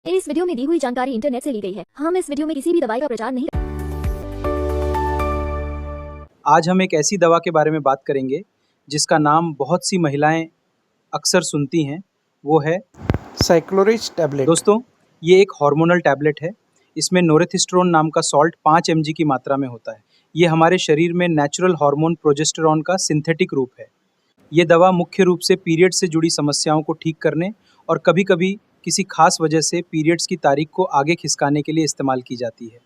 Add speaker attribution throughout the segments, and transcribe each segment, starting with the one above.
Speaker 1: इस वीडियो में दी हुई जानकारी इंटरनेट से ली गई है। हम इस वीडियो में किसी भी दवाई का प्रचार नहीं।
Speaker 2: आज हम एक ऐसी दवा के बारे में बात करेंगे जिसका नाम बहुत सी महिलाएं अक्सर सुनती हैं, वो है
Speaker 3: साइक्लोरिज टैबलेट।
Speaker 2: दोस्तों, ये एक हार्मोनल टैबलेट है। इसमें नोरेथिस्ट्रोन नाम का सॉल्ट 5 mg की मात्रा में होता है। ये हमारे शरीर में नेचुरल हार्मोन प्रोजेस्टेरॉन का सिंथेटिक रूप है। ये दवा मुख्य रूप से पीरियड से जुड़ी समस्याओं को ठीक करने और कभी-कभी किसी खास वजह से पीरियड्स की तारीख को आगे खिसकाने के लिए इस्तेमाल की जाती है।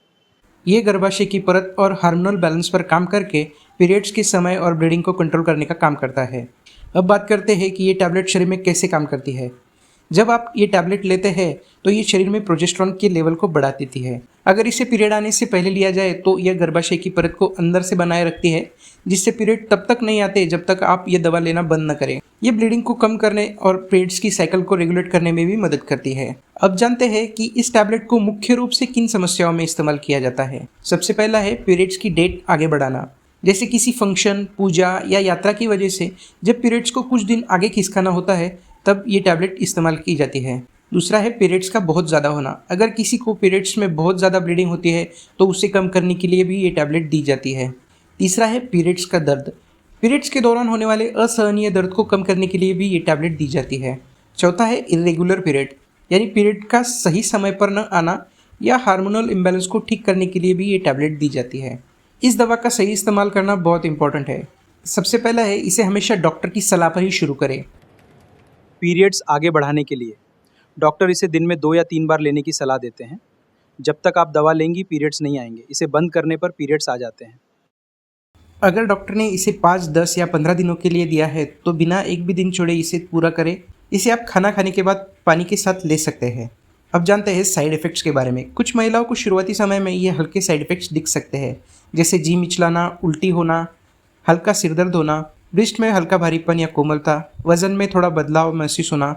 Speaker 3: ये गर्भाशय की परत और हार्मोनल बैलेंस पर काम करके पीरियड्स के समय और ब्लीडिंग को कंट्रोल करने का काम करता है। अब बात करते हैं कि ये टैबलेट शरीर में कैसे काम करती है। जब आप ये टैबलेट लेते हैं तो ये शरीर में प्रोजेस्टेरॉन के लेवल को बढ़ा देती है। अगर इसे पीरियड आने से पहले लिया जाए तो यह गर्भाशय की परत को अंदर से बनाए रखती है, जिससे पीरियड तब तक नहीं आते जब तक आप ये दवा लेना बंद न करें। ये ब्लीडिंग को कम करने और पीरियड्स की साइकिल को रेगुलेट करने में भी मदद करती है। अब जानते हैं कि इस टैबलेट को मुख्य रूप से किन समस्याओं में इस्तेमाल किया जाता है। सबसे पहला है पीरियड्स की डेट आगे बढ़ाना, जैसे किसी फंक्शन, पूजा या यात्रा की वजह से जब पीरियड्स को कुछ दिन आगे खिसकाना होता है तब ये टैबलेट इस्तेमाल की जाती है। दूसरा है पीरियड्स का बहुत ज़्यादा होना। अगर किसी को पीरियड्स में बहुत ज़्यादा ब्लीडिंग होती है तो उसे कम करने के लिए भी ये टैबलेट दी जाती है। तीसरा है पीरियड्स का दर्द। पीरियड्स के दौरान होने वाले असहनीय दर्द को कम करने के लिए भी ये टैबलेट दी जाती है। चौथा है इरेगुलर पीरियड, यानी पीरियड का सही समय पर न आना या हार्मोनल इम्बैलेंस को ठीक करने के लिए भी ये टैबलेट दी जाती है। इस दवा का सही इस्तेमाल करना बहुत इंपॉर्टेंट है। सबसे पहला है इसे हमेशा डॉक्टर की सलाह पर ही शुरू करें।
Speaker 2: पीरियड्स आगे बढ़ाने के लिए डॉक्टर इसे दिन में 2 या 3 बार लेने की सलाह देते हैं। जब तक आप दवा लेंगी पीरियड्स नहीं आएंगे। इसे बंद करने पर पीरियड्स आ जाते हैं।
Speaker 3: अगर डॉक्टर ने इसे 5, 10 या 15 दिनों के लिए दिया है तो बिना एक भी दिन छोड़े इसे पूरा करें। इसे आप खाना खाने के बाद पानी के साथ ले सकते हैं। अब जानते हैं साइड इफ़ेक्ट्स के बारे में। कुछ महिलाओं को शुरुआती समय में ये हल्के साइड इफ़ेक्ट्स दिख सकते हैं, जैसे जी मिचलाना, उल्टी होना, हल्का सिरदर्द होना, ब्रेस्ट में हल्का भारीपन या कोमलता, वजन में थोड़ा बदलाव महसूस होना,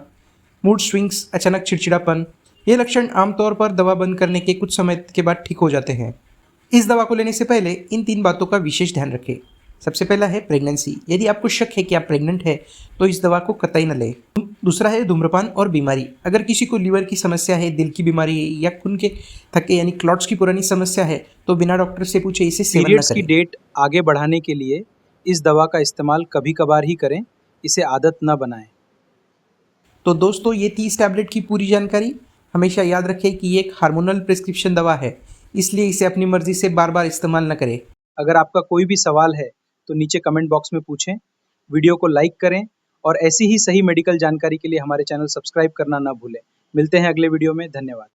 Speaker 3: मूड स्विंग्स, अचानक चिड़चिड़ापन। ये लक्षण आमतौर पर दवा बंद करने के कुछ समय के बाद ठीक हो जाते हैं। इस दवा को लेने से पहले इन 3 बातों का विशेष ध्यान रखें। सबसे पहला है प्रेगनेंसी। यदि आपको शक है कि आप प्रेग्नेंट है तो इस दवा को कतई न लें। दूसरा है धूम्रपान और बीमारी। अगर किसी को लीवर की समस्या है, दिल की बीमारी है या खून के थक्के यानी क्लॉट्स की पुरानी समस्या है तो बिना डॉक्टर से पूछे इसे सेवन न
Speaker 2: पीरियड्स की
Speaker 3: करें।
Speaker 2: डेट आगे बढ़ाने के लिए इस दवा का इस्तेमाल कभी-कभार ही करें। इसे आदत न बनाएं।
Speaker 3: तो दोस्तों, ये थी इस टैबलेट की पूरी जानकारी। हमेशा याद रखें कि ये एक हार्मोनल प्रिस्क्रिप्शन दवा है, इसलिए इसे अपनी मर्जी से बार बार इस्तेमाल न करें।
Speaker 2: अगर आपका कोई भी सवाल है तो नीचे कमेंट बॉक्स में पूछें। वीडियो को लाइक करें और ऐसी ही सही मेडिकल जानकारी के लिए हमारे चैनल सब्सक्राइब करना ना भूलें। मिलते हैं अगले वीडियो में। धन्यवाद।